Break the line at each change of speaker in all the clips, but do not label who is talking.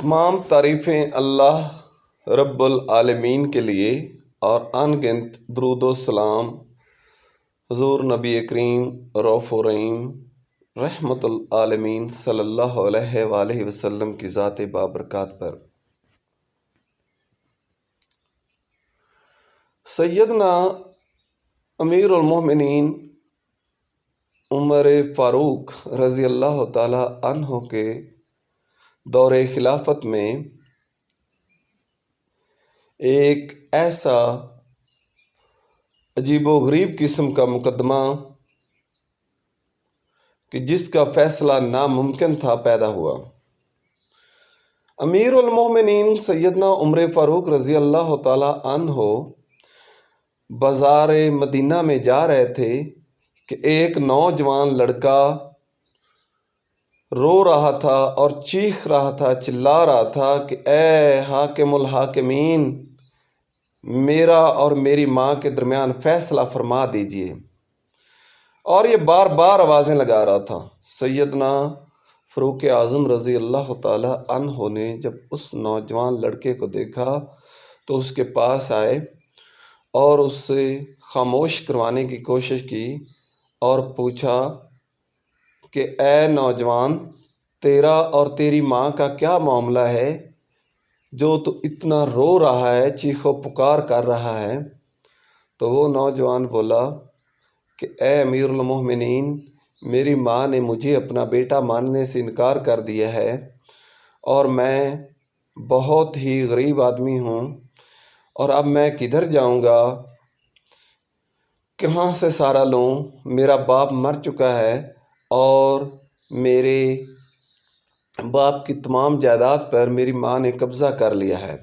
تمام تعریفیں اللہ رب العالمین کے لیے اور ان گنت درود و سلام حضور نبی کریم رؤوف الرحیم رحمت العالمین صلی اللہ علیہ وآلہ وسلم کی ذات بابرکات پر۔ سیدنا امیر المومنین عمر فاروق رضی اللہ تعالی عنہ کے دور خلافت میں ایک ایسا عجیب و غریب قسم کا مقدمہ کہ جس کا فیصلہ ناممکن تھا پیدا ہوا۔ امیر المومنین سیدنا عمر فاروق رضی اللہ تعالی عنہ بازار مدینہ میں جا رہے تھے کہ ایک نوجوان لڑکا رو رہا تھا اور چیخ رہا تھا، چلا رہا تھا کہ اے حاکم الحاکمین، میرا اور میری ماں کے درمیان فیصلہ فرما دیجئے، اور یہ بار بار آوازیں لگا رہا تھا۔ سیدنا فاروق اعظم رضی اللہ تعالی عنہ نے جب اس نوجوان لڑکے کو دیکھا تو اس کے پاس آئے اور اس سے خاموش کروانے کی کوشش کی اور پوچھا کہ اے نوجوان، تیرا اور تیری ماں کا کیا معاملہ ہے جو تو اتنا رو رہا ہے، چیخ و پکار کر رہا ہے؟ تو وہ نوجوان بولا کہ اے امیر المومنین، میری ماں نے مجھے اپنا بیٹا ماننے سے انکار کر دیا ہے اور میں بہت ہی غریب آدمی ہوں، اور اب میں کدھر جاؤں گا، کہاں سے سہارا لوں؟ میرا باپ مر چکا ہے اور میرے باپ کی تمام جائیداد پر میری ماں نے قبضہ کر لیا ہے۔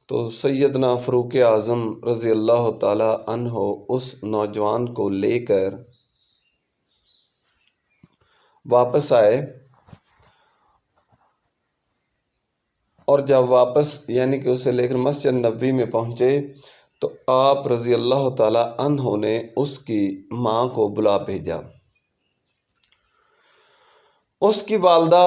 تو سیدنا فاروق اعظم رضی اللہ تعالی عنہ اس نوجوان کو لے کر واپس آئے، اور جب واپس یعنی کہ اسے لے کر مسجد نبوی میں پہنچے تو آپ رضی اللہ تعالی عنہ نے اس کی ماں کو بلا بھیجا۔ اس کی والدہ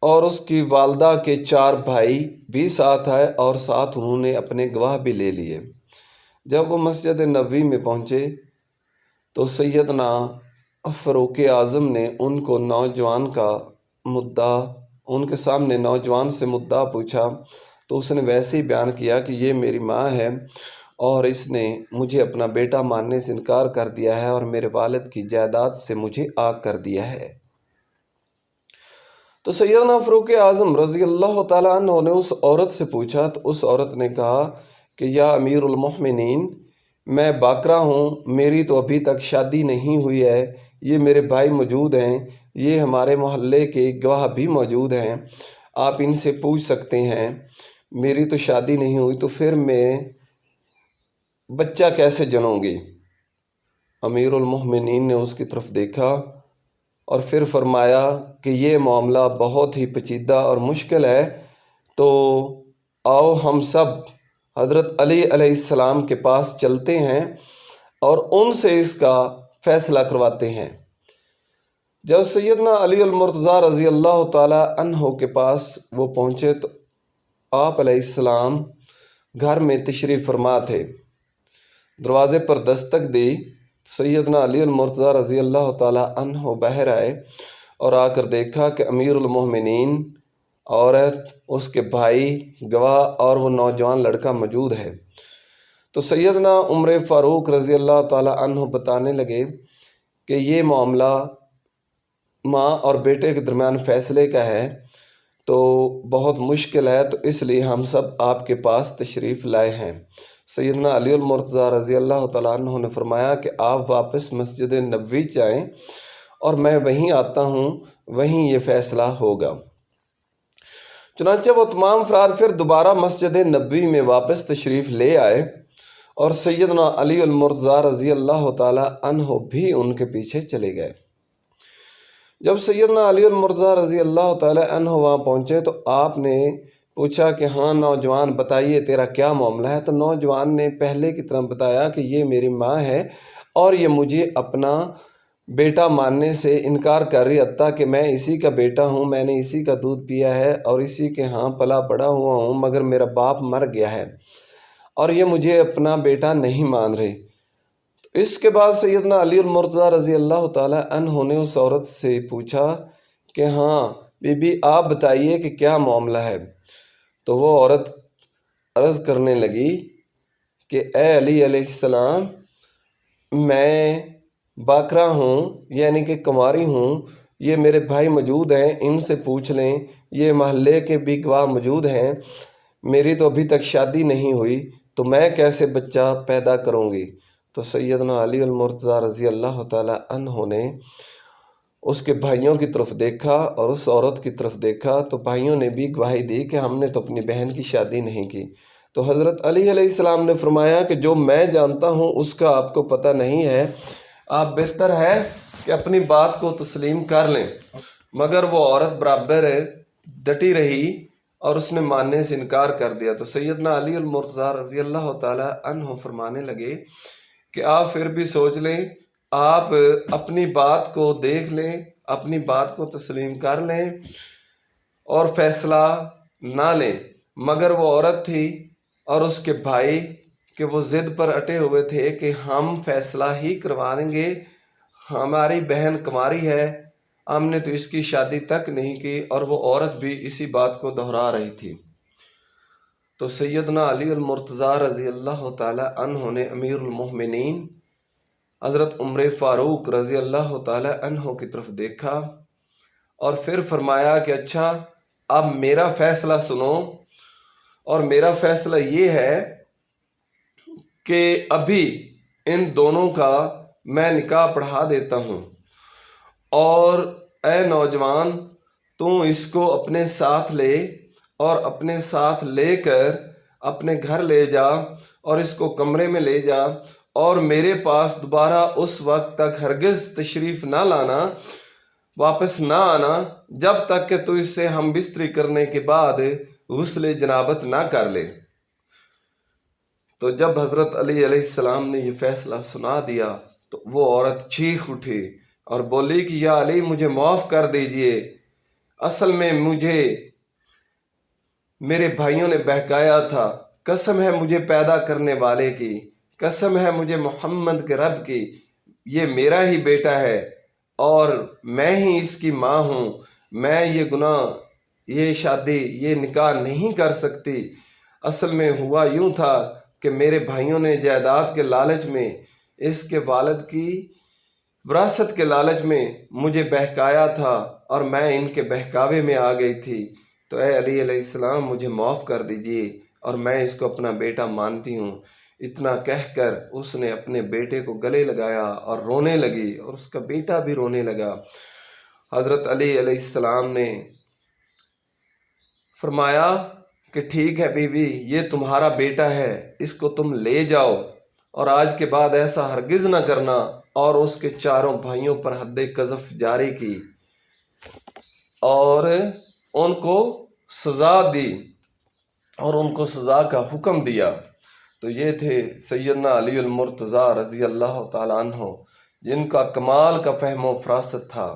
اور اس کی والدہ کے 4 بھائی بھی ساتھ آئے اور ساتھ انہوں نے اپنے گواہ بھی لے لیے۔ جب وہ مسجد نبوی میں پہنچے تو سیدنا فاروق اعظم نے ان کو نوجوان کا مدعا، ان کے سامنے نوجوان سے مدعا پوچھا تو اس نے ویسے ہی بیان کیا کہ یہ میری ماں ہے اور اس نے مجھے اپنا بیٹا ماننے سے انکار کر دیا ہے اور میرے والد کی جائیداد سے مجھے آگ کر دیا ہے۔ تو سیدنا فاروق اعظم رضی اللہ تعالیٰ عنہ نے اس عورت سے پوچھا تو اس عورت نے کہا کہ یا امیر المومنین، میں باکرہ ہوں، میری تو ابھی تک شادی نہیں ہوئی ہے، یہ میرے بھائی موجود ہیں، یہ ہمارے محلے کے گواہ بھی موجود ہیں، آپ ان سے پوچھ سکتے ہیں، میری تو شادی نہیں ہوئی تو پھر میں بچہ کیسے جنوں گی؟ امیر المومنین نے اس کی طرف دیکھا اور پھر فرمایا کہ یہ معاملہ بہت ہی پیچیدہ اور مشکل ہے، تو آؤ ہم سب حضرت علی علیہ السلام کے پاس چلتے ہیں اور ان سے اس کا فیصلہ کرواتے ہیں۔ جب سیدنا علی المرتضیٰ رضی اللہ تعالی عنہ کے پاس وہ پہنچے تو آپ علیہ السلام گھر میں تشریف فرما تھے۔ دروازے پر دستک دی، سیدنا علی المرتضیٰ رضی اللہ تعالی عنہ باہر آئے اور آ کر دیکھا کہ امیر المومنین، عورت، اس کے بھائی، گواہ اور وہ نوجوان لڑکا موجود ہے۔ تو سیدنا عمر فاروق رضی اللہ تعالی عنہ بتانے لگے کہ یہ معاملہ ماں اور بیٹے کے درمیان فیصلے کا ہے، تو بہت مشکل ہے، تو اس لیے ہم سب آپ کے پاس تشریف لائے ہیں۔ سیدنا علی المرتضیٰ رضی اللہ تعالیٰ عنہ نے فرمایا کہ آپ واپس مسجد نبوی جائیں اور میں وہیں آتا ہوں، وہیں یہ فیصلہ ہوگا۔ چنانچہ وہ تمام افراد پھر دوبارہ مسجد نبوی میں واپس تشریف لے آئے اور سیدنا علی المرتضیٰ رضی اللہ تعالیٰ عنہ بھی ان کے پیچھے چلے گئے۔ جب سیدنا علی المرتضیٰ رضی اللہ تعالیٰ عنہ وہاں پہنچے تو آپ نے پوچھا کہ ہاں نوجوان، بتائیے تیرا کیا معاملہ ہے؟ تو نوجوان نے پہلے کی طرح بتایا کہ یہ میری ماں ہے اور یہ مجھے اپنا بیٹا ماننے سے انکار کر رہی، حتیٰ کہ میں اسی کا بیٹا ہوں، میں نے اسی کا دودھ پیا ہے اور اسی کے ہاں پلا بڑا ہوا ہوں، مگر میرا باپ مر گیا ہے اور یہ مجھے اپنا بیٹا نہیں مان رہے۔ اس کے بعد سیدنا علی المرتضیٰ رضی اللہ تعالی عنہ نے اس عورت سے پوچھا کہ ہاں بی بی آپ بتائیے کہ کیا معاملہ ہے۔ تو وہ عورت عرض کرنے لگی کہ اے علی علیہ السلام، میں باکرا ہوں، یعنی کہ کنواری ہوں، یہ میرے بھائی موجود ہیں، ان سے پوچھ لیں، یہ محلے کے بھی گواہ موجود ہیں، میری تو ابھی تک شادی نہیں ہوئی، تو میں کیسے بچہ پیدا کروں گی؟ تو سیدنا علی المرتضیٰ رضی اللہ تعالی عنہ نے اس کے بھائیوں کی طرف دیکھا اور اس عورت کی طرف دیکھا، تو بھائیوں نے بھی گواہی دی کہ ہم نے تو اپنی بہن کی شادی نہیں کی۔ تو حضرت علی علیہ السلام نے فرمایا کہ جو میں جانتا ہوں اس کا آپ کو پتہ نہیں ہے، آپ بہتر ہے کہ اپنی بات کو تسلیم کر لیں۔ مگر وہ عورت برابر ڈٹی رہی اور اس نے ماننے سے انکار کر دیا۔ تو سیدنا علی المرتضیٰ رضی اللہ تعالی عنہ فرمانے لگے کہ آپ پھر بھی سوچ لیں، آپ اپنی بات کو دیکھ لیں، اپنی بات کو تسلیم کر لیں اور فیصلہ نہ لیں۔ مگر وہ عورت تھی اور اس کے بھائی کہ وہ ضد پر اٹے ہوئے تھے کہ ہم فیصلہ ہی کروائیں گے، ہماری بہن کنواری ہے، ہم نے تو اس کی شادی تک نہیں کی، اور وہ عورت بھی اسی بات کو دہرا رہی تھی۔ تو سیدنا علی المرتضیٰ رضی اللہ تعالی عنہ نے امیر المومنین حضرت عمر فاروق رضی اللہ تعالی عنہ کی طرف دیکھا اور پھر فرمایا کہ اچھا اب میرا فیصلہ سنو، اور میرا فیصلہ یہ ہے کہ ابھی ان دونوں کا میں نکاح پڑھا دیتا ہوں، اور اے نوجوان تو اس کو اپنے ساتھ لے اور اپنے ساتھ لے کر اپنے گھر لے جا اور اس کو کمرے میں لے جا، اور میرے پاس دوبارہ اس وقت تک ہرگز تشریف نہ لانا، واپس نہ آنا جب تک کہ تو اس سے ہم بستری کرنے کے بعد غسل جنابت نہ کر لے۔ تو جب حضرت علی علیہ السلام نے یہ فیصلہ سنا دیا تو وہ عورت چیخ اٹھی اور بولی کہ یا علی مجھے معاف کر دیجئے، اصل میں مجھے میرے بھائیوں نے بہکایا تھا، قسم ہے مجھے پیدا کرنے والے کی، قسم ہے مجھے محمد کے رب کی، یہ میرا ہی بیٹا ہے اور میں ہی اس کی ماں ہوں، میں یہ گناہ، یہ شادی، یہ نکاح نہیں کر سکتی۔ اصل میں ہوا یوں تھا کہ میرے بھائیوں نے جائیداد کے لالچ میں، اس کے والد کی وراثت کے لالچ میں مجھے بہکایا تھا اور میں ان کے بہکاوے میں آ گئی تھی، تو اے علی علیہ السلام مجھے معاف کر دیجئے اور میں اس کو اپنا بیٹا مانتی ہوں۔ اتنا کہہ کر اس نے اپنے بیٹے کو گلے لگایا اور رونے لگی، اور اس کا بیٹا بھی رونے لگا۔ حضرت علی علیہ السلام نے فرمایا کہ ٹھیک ہے بی بی، یہ تمہارا بیٹا ہے، اس کو تم لے جاؤ، اور آج کے بعد ایسا ہرگز نہ کرنا، اور اس کے چاروں بھائیوں پر حد قذف جاری کی اور ان کو سزا دی اور ان کو سزا کا حکم دیا۔ تو یہ تھے سیدنا علی المرتضیٰ رضی اللہ تعالیٰ عنہ، جن کا کمال کا فہم و فراست تھا۔